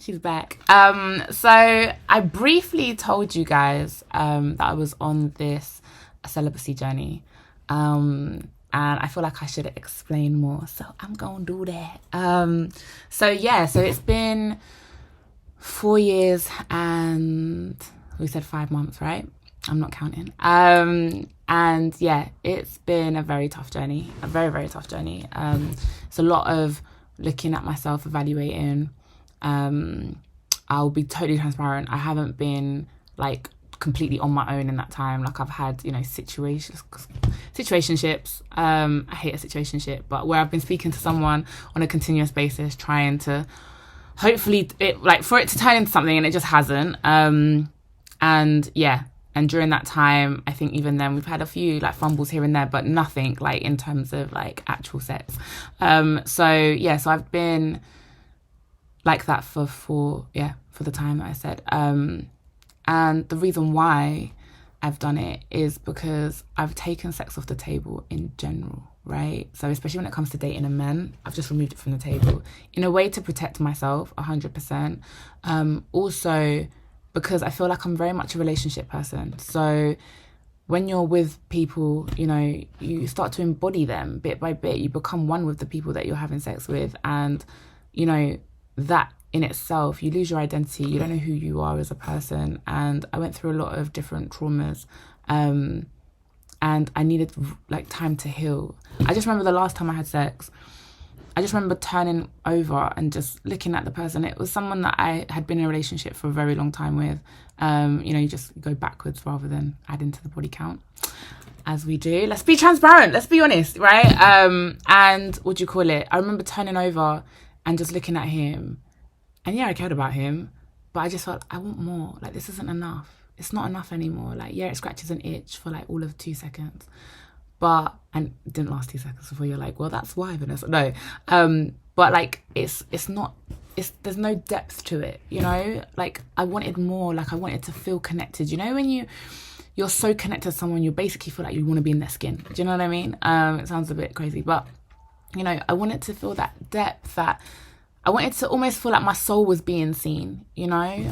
She's back. So I briefly told you guys that I was on this celibacy journey. And I feel like I should explain more. So I'm going to do that. So it's been 4 years and we said 5 months, right? I'm not counting. And yeah, it's been a very tough journey, a very, very tough journey. It's a lot of looking at myself, evaluating. I'll be totally transparent. I haven't been like completely on my own in that time. Like I've had, situationships. I hate a situationship, but where I've been speaking to someone on a continuous basis, trying to hopefully for it to turn into something, and it just hasn't. And during that time, I think even then we've had a few like fumbles here and there, but nothing like in terms of like actual sex. So I've been like that for the time that I said. And the reason why I've done it is because I've taken sex off the table in general, right? So especially when it comes to dating a man, I've just removed it from the table in a way to protect myself 100%. Also because I feel like I'm very much a relationship person. So when you're with people, you start to embody them bit by bit. You become one with the people that you're having sex with. And, that in itself, you lose your identity. You don't know who you are as a person. And I went through a lot of different traumas. And I needed like time to heal. I just remember the last time I had sex, I just remember turning over and just looking at the person. It was someone that I had been in a relationship for a very long time with. You just go backwards rather than adding to the body count, as we do. Let's be transparent. Let's be honest, right? And I remember turning over and just looking at him. And yeah, I cared about him, but I just felt I want more. Like, this isn't enough. It's not enough anymore. Like, yeah, it scratches an itch for like all of 2 seconds. And it didn't last 2 seconds before you're like, well, that's why, Vanessa. No. But like, there's no depth to it, Like, I wanted more. Like, I wanted to feel connected. When you're so connected to someone, you basically feel like you want to be in their skin. Do you know what I mean? It sounds a bit crazy, but, I wanted to feel that depth, that I wanted to almost feel like my soul was being seen, and I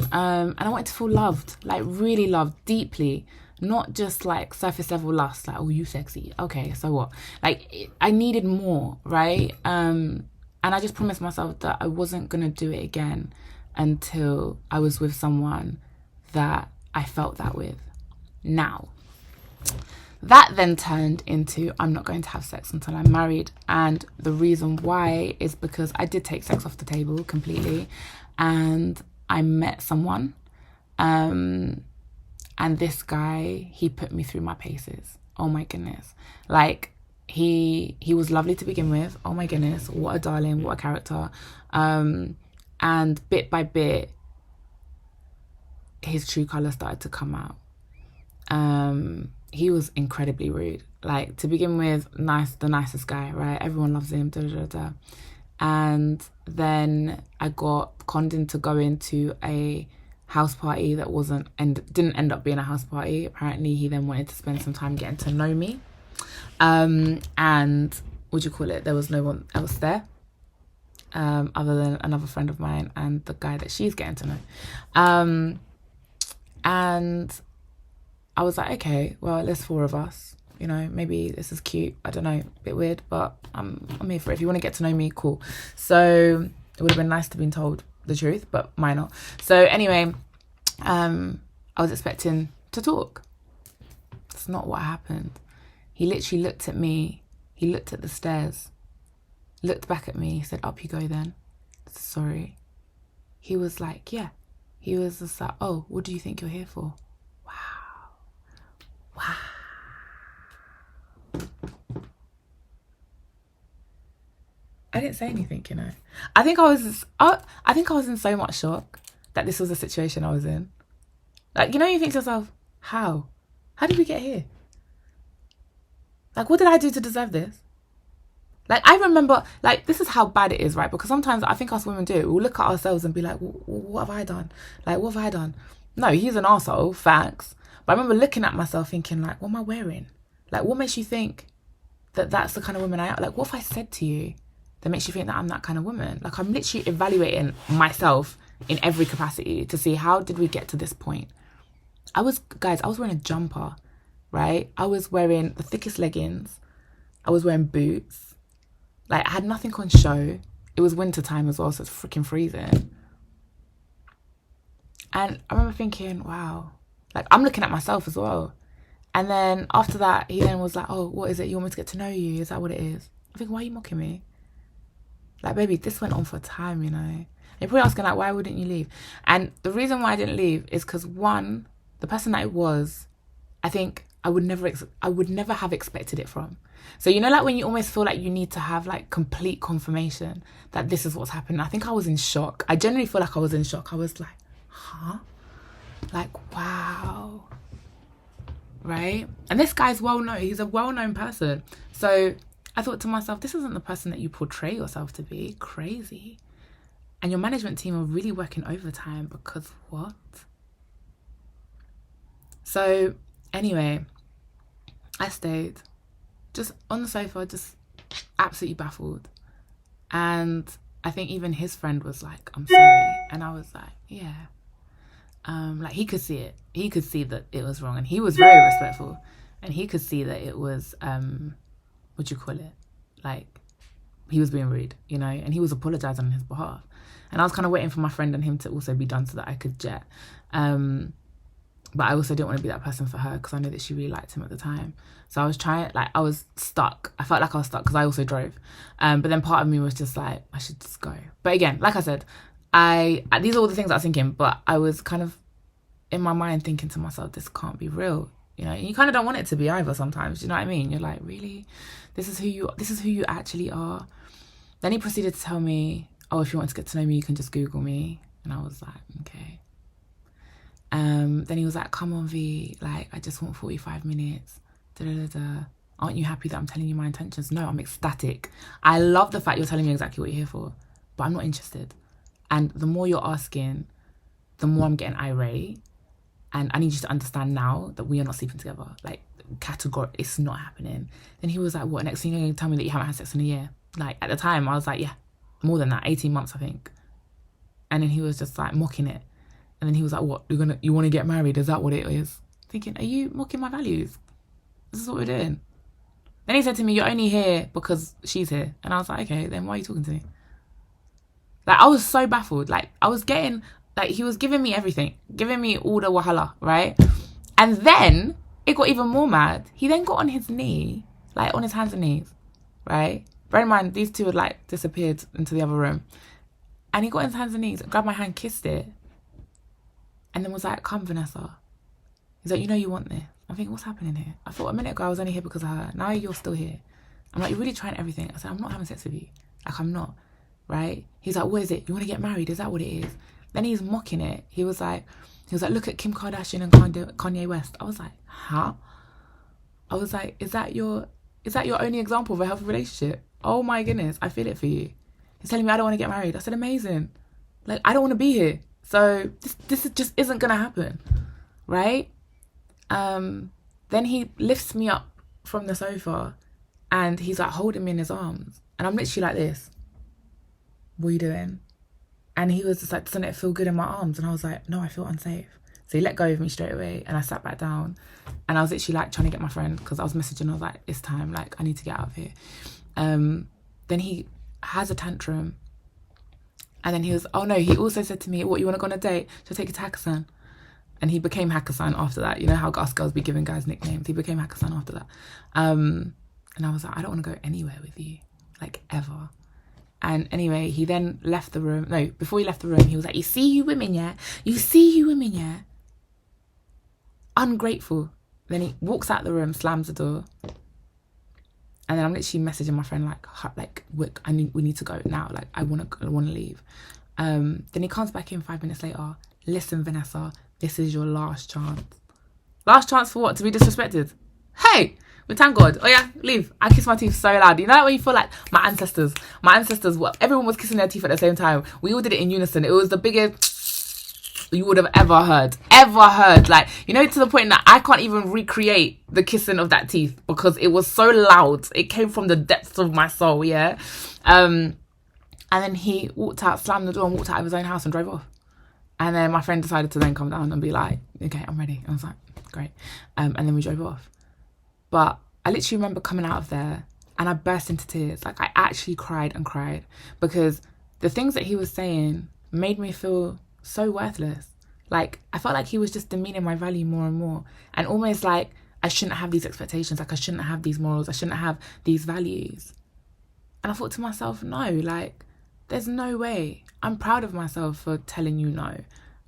wanted to feel loved, like really loved deeply. Not just like surface level lust, like, oh, you sexy. Okay, so what? Like, I needed more, right? And I just promised myself that I wasn't going to do it again until I was with someone that I felt that with. Now, that then turned into, I'm not going to have sex until I'm married. And the reason why is because I did take sex off the table completely. And I met someone. And this guy, he put me through my paces. Oh my goodness. Like, he was lovely to begin with. Oh my goodness, what a darling, what a character. And bit by bit, his true colour started to come out. He was incredibly rude. Like, to begin with, the nicest guy, right? Everyone loves him, And then I got conned into going to a house party that didn't end up being a house party. Apparently he then wanted to spend some time getting to know me, and there was no one else there other than another friend of mine and the guy that she's getting to know, and I was like, okay, well, there's 4 of us, maybe this is cute, I don't know, a bit weird, but I'm here for it. If you want to get to know me, cool. So it would have been nice to be told the truth, but why not? So anyway, I was expecting to talk. That's not what happened. He literally looked at me, he looked at the stairs, looked back at me, said, up you go then. Sorry. He was like, yeah. He was just like, oh, what do you think you're here for? Wow. I didn't say anything, I think I was in so much shock that this was the situation I was in. Like, you think to yourself, how did we get here? Like, what did I do to deserve this? Like, I remember, like, this is how bad it is, right? Because sometimes I think us women do it. We'll look at ourselves and be like, what have I done? Like, what have I done? No, he's an arsehole, facts. But I remember looking at myself thinking, like, what am I wearing? Like, what makes you think that that's the kind of woman I am? Like, what have I said to you that makes you think that I'm that kind of woman? Like, I'm literally evaluating myself in every capacity to see how did we get to this point. I was wearing a jumper, right? I was wearing the thickest leggings. I was wearing boots. Like, I had nothing on show. It was winter time as well, so it's freaking freezing. And I remember thinking, wow, like, I'm looking at myself as well. And then after that, he then was like, oh, what is it? You want me to get to know you? Is that what it is? I think, why are you mocking me? Like, baby, this went on for time, you know. And you're probably asking, like, why wouldn't you leave? And the reason why I didn't leave is because, one, the person that it was, I think I would never have expected it from. So, you know, like when you almost feel like you need to have like complete confirmation that this is what's happening. I think I was in shock. I generally feel like I was in shock. I was like, huh? Like, wow. Right? And this guy's well-known. He's a well-known person. So I thought to myself, this isn't the person that you portray yourself to be. Crazy. And your management team are really working overtime because what? So anyway, I stayed just on the sofa, just absolutely baffled. And I think even his friend was like, I'm sorry. And I was like, yeah. Like, he could see it. He could see that it was wrong. And he was very respectful. And he could see that it was, what do you call it? Like, he was being rude, you know? And he was apologising on his behalf. And I was kind of waiting for my friend and him to also be done so that I could jet. But I also didn't want to be that person for her because I know that she really liked him at the time. So I was trying, like, I was stuck. I felt like I was stuck because I also drove. But then part of me was just like, I should just go. But again, like I said, these are all the things I was thinking, but I was kind of in my mind thinking to myself, this can't be real. You know, and you kind of don't want it to be either sometimes. You know what I mean? You're like, really? This is who you actually are. Then he proceeded to tell me, oh, if you want to get to know me, you can just Google me. And I was like, okay. Then he was like, come on, V, like, I just want 45 minutes. Aren't you happy that I'm telling you my intentions? No, I'm ecstatic. I love the fact you're telling me exactly what you're here for, but I'm not interested. And the more you're asking, the more I'm getting irate. And I need you to understand now that we are not sleeping together. Like, categorically, it's not happening. Then he was like, what, next thing you're going to tell me that you haven't had sex in a year? Like, at the time, I was like, yeah, more than that, 18 months, I think. And then he was just like mocking it. And then he was like, what, you want to get married? Is that what it is? Thinking, are you mocking my values? This is what we're doing. Then he said to me, you're only here because she's here. And I was like, okay, then why are you talking to me? Like, I was so baffled. Like, I was getting, like, he was giving me everything. Giving me all the wahala, right? And then it got even more mad. He then got on his knee, like on his hands and knees, right? Bear in mind, these two had like disappeared into the other room. And he got on his hands and knees, grabbed my hand, kissed it. And then was like, come, Vanessa. He's like, you know you want this. I'm thinking, what's happening here? I thought a minute ago I was only here because of her. Now you're still here. I'm like, you're really trying everything. I said, I'm not having sex with you. Like, I'm not, right? He's like, what is it? You want to get married? Is that what it is? Then he's mocking it. He was like, look at Kim Kardashian and Kanye West. I was like, huh? I was like, is that your only example of a healthy relationship? Oh my goodness, I feel it for you. He's telling me I don't want to get married. I said, amazing. Like, I don't want to be here. So this just isn't going to happen, right? Then he lifts me up from the sofa and he's like holding me in his arms. And I'm literally like this. What are you doing? And he was just like, doesn't it feel good in my arms? And I was like, no, I feel unsafe. So he let go of me straight away and I sat back down and I was literally like trying to get my friend because I was messaging. I was like, it's time, like I need to get out of here. Then he has a tantrum. And then he was, oh no, he also said to me, what, you want to go on a date? Shall I take you to Hakkasan? And he became Hakkasan after that. You know how us girls be giving guys nicknames? He became Hakkasan after that. And I was like, I don't want to go anywhere with you, like ever. And anyway, he then left the room. No, before he left the room, he was like, you see you women, yeah? You see you women, yeah? Ungrateful. Then he walks out the room, slams the door. And then I'm literally messaging my friend we need to go now. Like, I want to leave. Then he comes back in 5 minutes later. Listen, Vanessa, this is your last chance. Last chance for what? To be disrespected? Hey, we thank God. Oh yeah, leave. I kiss my teeth so loud. You know when you feel like my ancestors, everyone was kissing their teeth at the same time. We all did it in unison. It was the biggest you would have ever heard. Like, you know, to the point that I can't even recreate the kissing of that teeth because it was so loud. It came from the depths of my soul, yeah? And then he walked out, slammed the door and walked out of his own house and drove off. And then my friend decided to then come down and be like, okay, I'm ready. And I was like, great. And then we drove off. But I literally remember coming out of there and I burst into tears. Like, I actually cried and cried because the things that he was saying made me feel so worthless. Like, I felt like he was just demeaning my value more and more. And almost like I shouldn't have these expectations. Like, I shouldn't have these morals. I shouldn't have these values. And I thought to myself, no, like, there's no way. I'm proud of myself for telling you no,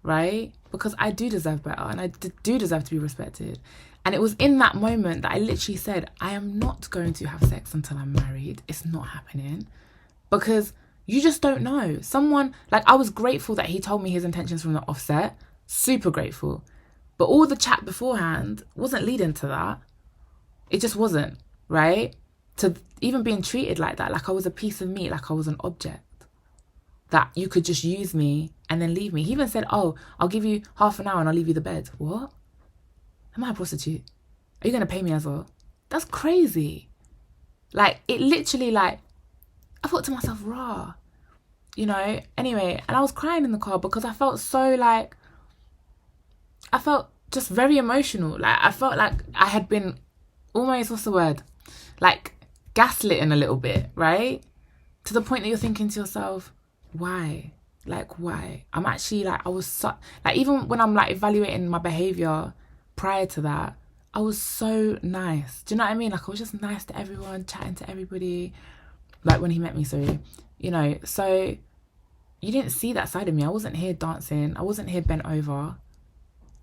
right? Because I do deserve better and I do deserve to be respected. And it was in that moment that I literally said, I am not going to have sex until I'm married. It's not happening. Because you just don't know. Someone, like, I was grateful that he told me his intentions from the offset. Super grateful. But all the chat beforehand wasn't leading to that. It just wasn't, right? To even being treated like that, like I was a piece of meat, like I was an object. That you could just use me and then leave me. He even said, oh, I'll give you half an hour and I'll leave you the bed. What? Am I a prostitute? Are you going to pay me as well? That's crazy. Like, it literally, like, I thought to myself, rah. You know? Anyway, and I was crying in the car because I felt so, like, I felt just very emotional. Like, I felt like I had been almost, what's the word? Like, gaslighting a little bit, right? To the point that you're thinking to yourself, why? Like, why? I'm actually, like, I was so, like, even when I'm, like, evaluating my behaviour prior to that, I was so nice. Do you know what I mean? Like, I was just nice to everyone, chatting to everybody. Like, when he met me, sorry. You know, so you didn't see that side of me. I wasn't here dancing. I wasn't here bent over.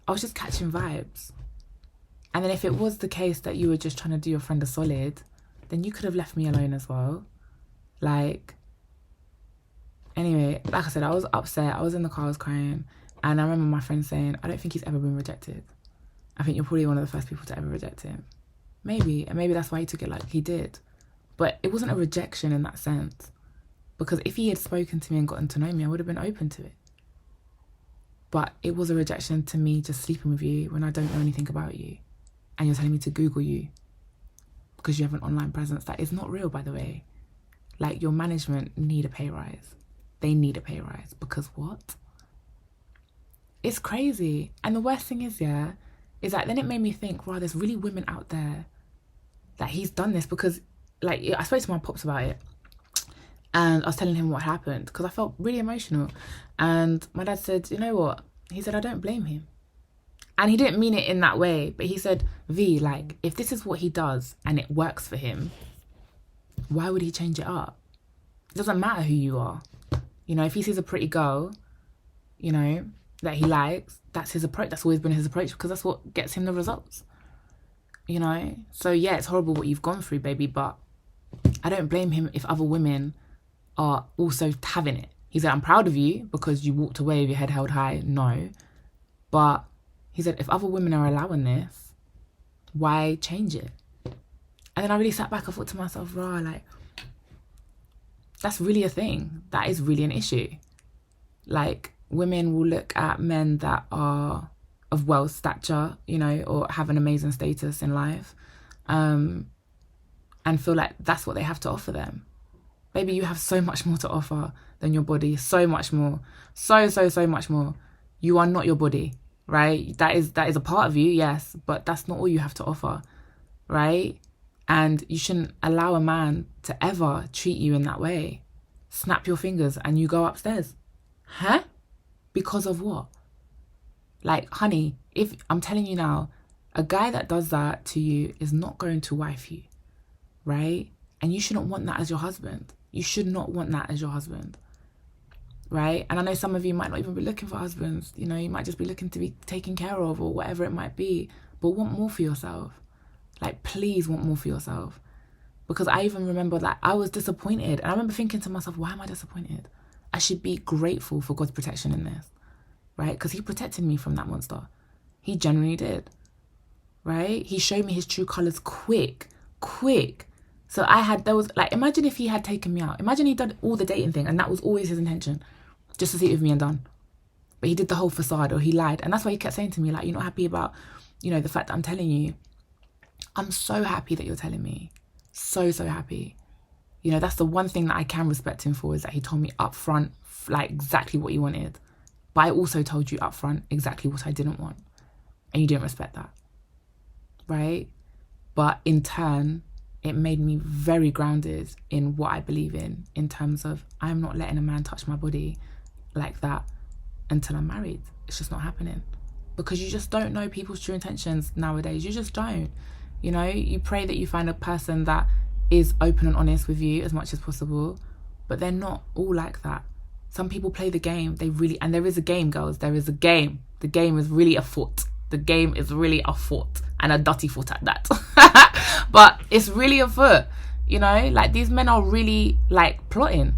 I was just catching vibes. And then if it was the case that you were just trying to do your friend a solid, then you could have left me alone as well. Like, anyway, like I said, I was upset. I was in the car, I was crying. And I remember my friend saying, I don't think he's ever been rejected. I think you're probably one of the first people to ever reject him. Maybe. And maybe that's why he took it like he did. But it wasn't a rejection in that sense. Because if he had spoken to me and gotten to know me, I would have been open to it. But it was a rejection to me just sleeping with you when I don't know anything about you. And you're telling me to Google you because you have an online presence that is not real, by the way. Like, your management need a pay rise. They need a pay rise because what? It's crazy. And the worst thing is, yeah, is that then it made me think, wow, there's really women out there that he's done this because, like, I spoke to my pops about it and I was telling him what happened because I felt really emotional. And my dad said, you know what? He said, I don't blame him. And he didn't mean it in that way, but he said, V, like, if this is what he does and it works for him, why would he change it up? It doesn't matter who you are. You know, if he sees a pretty girl, you know, that he likes, that's his approach. That's always been his approach because that's what gets him the results. You know? So, yeah, it's horrible what you've gone through, baby, but I don't blame him if other women are also having it. He said, I'm proud of you because you walked away with your head held high. No. But he said, if other women are allowing this, why change it? And then I really sat back. I thought to myself, rah, like, that's really a thing. That is really an issue. Like, women will look at men that are of wealth, stature, you know, or have an amazing status in life, and feel like that's what they have to offer them. Baby, you have so much more to offer than your body. So much more. So much more. You are not your body, right? That is a part of you, yes, but that's not all you have to offer, right? And you shouldn't allow a man to ever treat you in that way. Snap your fingers and you go upstairs. Huh? Because of what? Like, honey, if I'm telling you now, a guy that does that to you is not going to wife you, right? And you shouldn't want that as your husband. You should not want that as your husband, right? And I know some of you might not even be looking for husbands. You know, you might just be looking to be taken care of or whatever it might be. But want more for yourself. Like, please want more for yourself. Because I even remember, like, I was disappointed. And I remember thinking to myself, why am I disappointed? I should be grateful for God's protection in this, right? Because he protected me from that monster. He genuinely did, right? He showed me his true colours quick. So there was, like, imagine if he had taken me out. Imagine he did all the dating thing and that was always his intention, just to sleep with me and done. But he did the whole facade, or he lied. And that's why he kept saying to me, like, you're not happy about, you know, the fact that I'm telling you. I'm so happy that you're telling me. So happy. You know, that's the one thing that I can respect him for, is that he told me up front, like, exactly what he wanted. But I also told you up front exactly what I didn't want. And you didn't respect that. Right? But in turn, it made me very grounded in what I believe in terms of I'm not letting a man touch my body like that until I'm married. It's just not happening. Because you just don't know people's true intentions nowadays. You just don't. You know, you pray that you find a person that is open and honest with you as much as possible, but they're not all like that. Some people play the game. And there is a game, girls. There is a game. The game is really afoot. The game is really afoot, and a dirty foot at that. But it's really afoot, you know? Like, these men are really, like, plotting.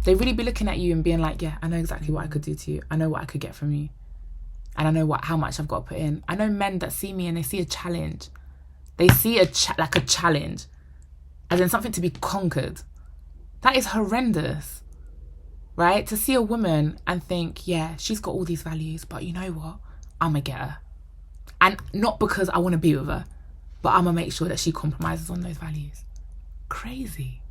They really be looking at you and being like, yeah, I know exactly what I could do to you. I know what I could get from you. And I know how much I've got to put in. I know men that see me and they see a challenge. They see a challenge, as in something to be conquered. That is horrendous, right? To see a woman and think, yeah, she's got all these values, but you know what? I'm going to get her. And not because I want to be with her, but I'm going to make sure that she compromises on those values. Crazy.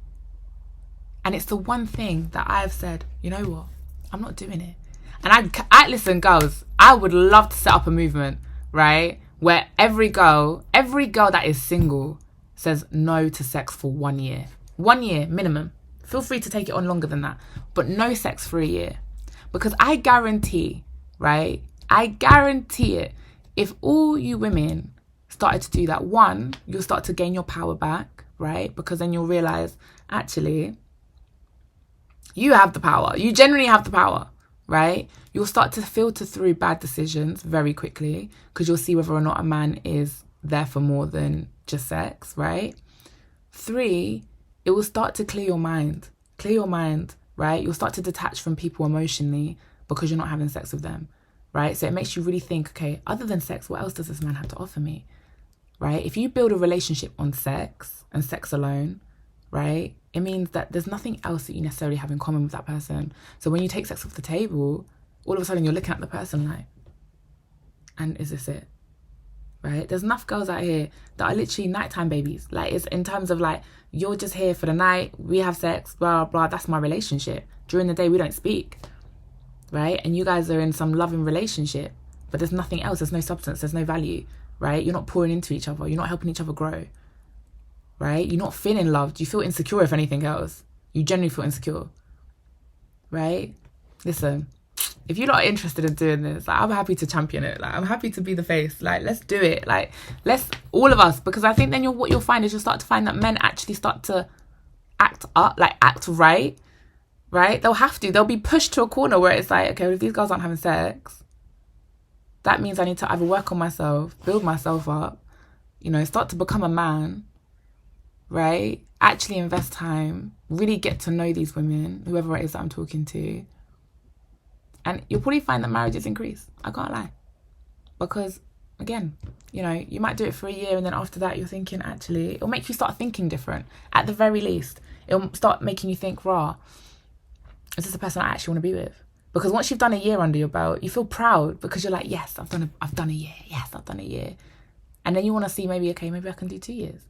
And it's the one thing that I've said, you know what? I'm not doing it. And I listen, girls, I would love to set up a movement, right? Where every girl that is single says no to sex for 1 year. 1 year minimum. Feel free to take it on longer than that. But no sex for a year. Because I guarantee, right? I guarantee it. If all you women started to do that, one, you'll start to gain your power back, right? Because then you'll realise, actually, you have the power. You generally have the power, right? You'll start to filter through bad decisions very quickly because you'll see whether or not a man is there for more than just sex, right? 3, it will start to clear your mind. Clear your mind, right? You'll start to detach from people emotionally because you're not having sex with them, right? So it makes you really think, okay, other than sex, what else does this man have to offer me, right? If you build a relationship on sex and sex alone, right, it means that there's nothing else that you necessarily have in common with that person. So when you take sex off the table, all of a sudden you're looking at the person like, and is this it? Right? There's enough girls out here that are literally nighttime babies. Like, it's in terms of like, you're just here for the night, we have sex, blah, blah, that's my relationship. During the day, we don't speak, right? And you guys are in some loving relationship, but there's nothing else. There's no substance, there's no value, right? You're not pouring into each other. You're not helping each other grow, right? You're not feeling loved. You feel insecure, if anything else. You generally feel insecure, right? Listen, if you're not interested in doing this, like, I'm happy to champion it. Like, I'm happy to be the face. Like, let's do it. Like, let's, all of us, because I think then what you'll find is you'll start to find that men actually start to act up, like act right? They'll have to. They'll be pushed to a corner where it's like, okay, well, if these girls aren't having sex, that means I need to either work on myself, build myself up, you know, start to become a man, right? Actually invest time, really get to know these women, whoever it is that I'm talking to. And you'll probably find that marriages increase. I can't lie. Because, again, you know, you might do it for a year and then after that you're thinking, actually, it'll make you start thinking different. At the very least, it'll start making you think, rah, is this the person I actually want to be with? Because once you've done a year under your belt, you feel proud because you're like, yes, I've done a year. Yes, I've done a year. And then you want to see maybe I can do 2 years.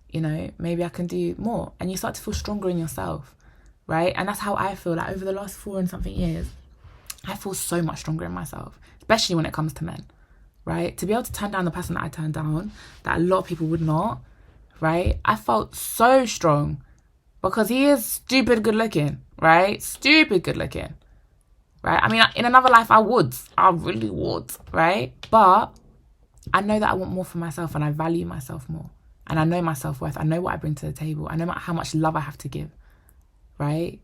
You know, maybe I can do more. And you start to feel stronger in yourself, right? And that's how I feel. Like, over the last 4 and something years, I feel so much stronger in myself, especially when it comes to men, right? To be able to turn down the person that I turned down, that a lot of people would not, right? I felt so strong because he is stupid good looking, right? Stupid good looking, right? I mean, in another life, I really would, right? But I know that I want more for myself and I value myself more. And I know my self-worth. I know what I bring to the table. I know how much love I have to give, right?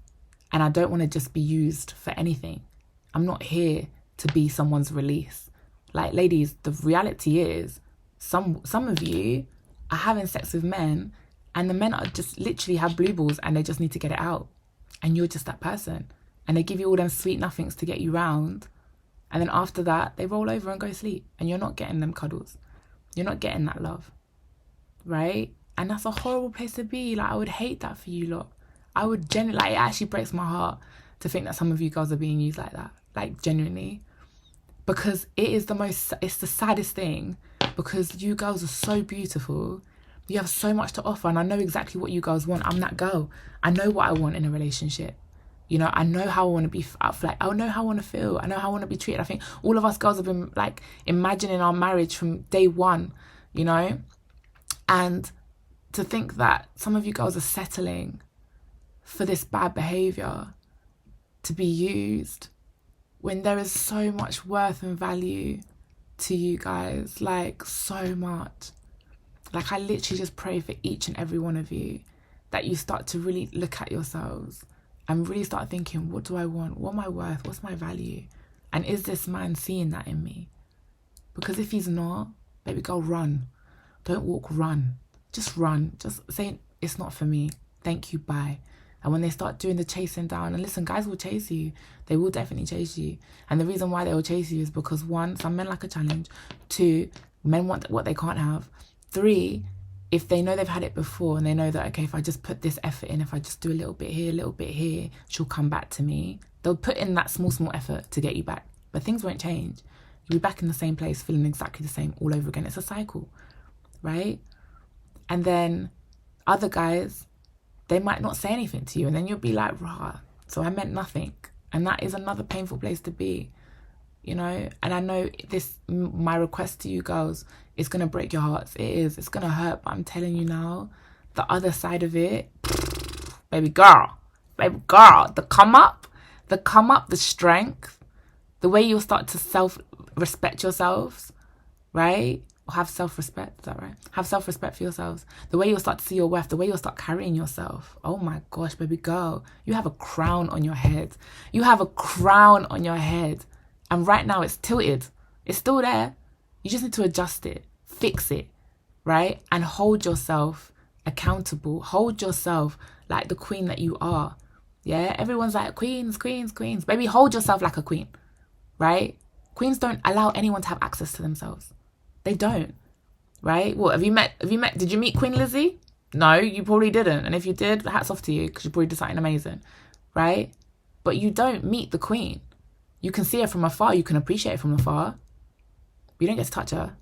And I don't want to just be used for anything. I'm not here to be someone's release. Like, ladies, the reality is some of you are having sex with men and the men are just literally have blue balls and they just need to get it out. And you're just that person. And they give you all them sweet nothings to get you round. And then after that, they roll over and go sleep. And you're not getting them cuddles. You're not getting that love. Right? And that's a horrible place to be. Like, I would hate that for you lot. I would genuinely, like, it actually breaks my heart to think that some of you girls are being used like that. Like, genuinely. Because it's the saddest thing. Because you girls are so beautiful. You have so much to offer. And I know exactly what you girls want. I'm that girl. I know what I want in a relationship. You know, I know how I want to be, like, I know how I want to feel. I know how I want to be treated. I think all of us girls have been, like, imagining our marriage from day one, you know? And to think that some of you girls are settling for this bad behaviour to be used when there is so much worth and value to you guys, like, so much. Like, I literally just pray for each and every one of you that you start to really look at yourselves and really start thinking, what do I want? What am I worth? What's my value? And is this man seeing that in me? Because if he's not, baby girl, run. Don't walk, run. Just run. Just say, it's not for me. Thank you, bye. And when they start doing the chasing down, and listen, guys will chase you. They will definitely chase you. And the reason why they will chase you is because, one, some men like a challenge. Two, men want what they can't have. Three, if they know they've had it before and they know that, okay, if I just put this effort in, if I just do a little bit here, she'll come back to me. They'll put in that small effort to get you back. But things won't change. You'll be back in the same place, feeling exactly the same all over again. It's a cycle, right? And then other guys, they might not say anything to you. And then you'll be like, rah, so I meant nothing. And that is another painful place to be, you know? And I know this, my request to you girls, is going to break your hearts. It is. It's going to hurt. But I'm telling you now, the other side of it, baby girl, the come up, the strength, the way you'll start to self-respect yourselves, right? Or have self-respect, is that right? Have self-respect for yourselves. The way you'll start to see your worth, the way you'll start carrying yourself. Oh my gosh, baby girl, you have a crown on your head. You have a crown on your head. And right now it's tilted. It's still there. You just need to adjust it, fix it, right? And hold yourself accountable. Hold yourself like the queen that you are. Yeah, everyone's like, queens. Baby, hold yourself like a queen, right? Queens don't allow anyone to have access to themselves. They don't, right? Well, did you meet Queen Lizzie? No, you probably didn't. And if you did, hats off to you, because you probably did something amazing, right? But you don't meet the queen. You can see her from afar. You can appreciate her from afar. You don't get to touch her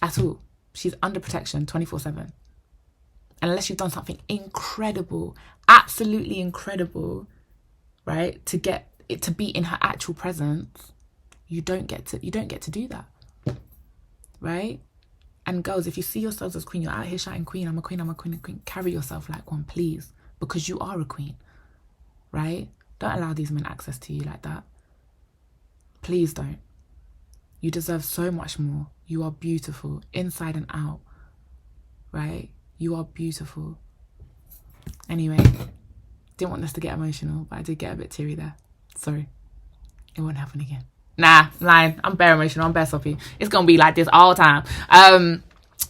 at all. She's under protection 24/7. Unless you've done something incredible, absolutely incredible, right? To get it to be in her actual presence, you don't get to do that. Right? And girls, if you see yourselves as queen, you're out here shouting, queen, I'm a queen, carry yourself like one, please. Because you are a queen. Right? Don't allow these men access to you like that. Please don't. You deserve so much more. You are beautiful, inside and out. Right? You are beautiful. Anyway, didn't want this to get emotional, but I did get a bit teary there. Sorry. It won't happen again. Nah, I'm lying. I'm bare emotional. I'm bare soppy. It's going to be like this all the time.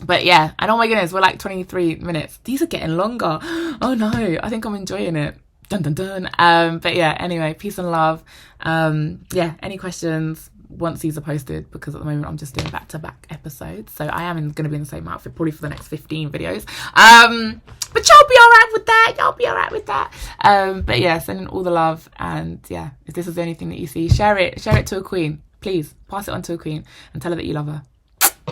But yeah, and oh my goodness, we're like 23 minutes. These are getting longer. Oh no, I think I'm enjoying it. Dun, dun, dun. But yeah, anyway, peace and love. Yeah, any questions once these are posted, because at the moment I'm just doing back-to-back episodes. So I am going to be in the same outfit probably for the next 15 videos. But y'all be all right with that. But yeah, sending all the love. And yeah, if this is the only thing that you see, share it to a queen. Please pass it on to a queen and tell her that you love her.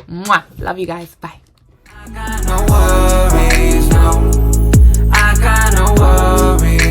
Mwah. Love you guys. Bye. I got no worries, no. I got no worries.